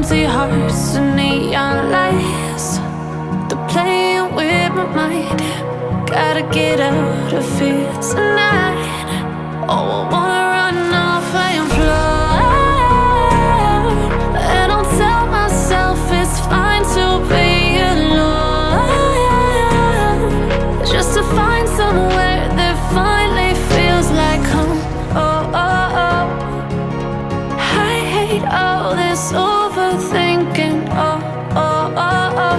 empty hearts and neon lights. They're playing with my mind. Gotta get out of here tonight. Oh, I wanna run off and fly. And I'll tell myself it's fine to be alone, just to find somewhere that finally feels like home. Oh, oh, oh. I hate all this overthinking. Oh, oh, oh, oh.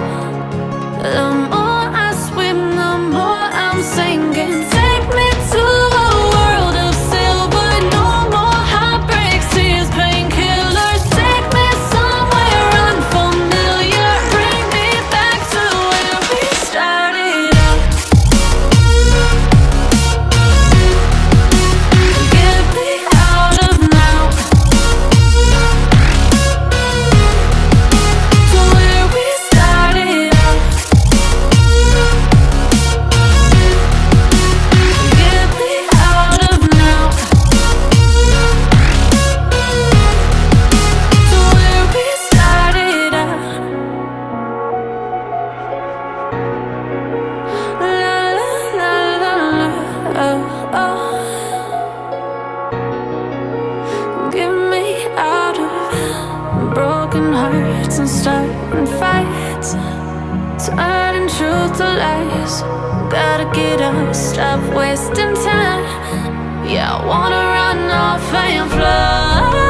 The more I swim, the more I'm sinking. Take me to a world of silver. No more heartbreaks, tears, painkillers. Take me somewhere unfamiliar. Bring me back to where we started out. Get me out of now, to where we started out. Get me out of now, to where we started out. La la la la la, oh, oh. Get me out of broken hearts and starting fights, turning truth to lies. Gotta get up, stop wasting time. Yeah, I wanna run off and fly.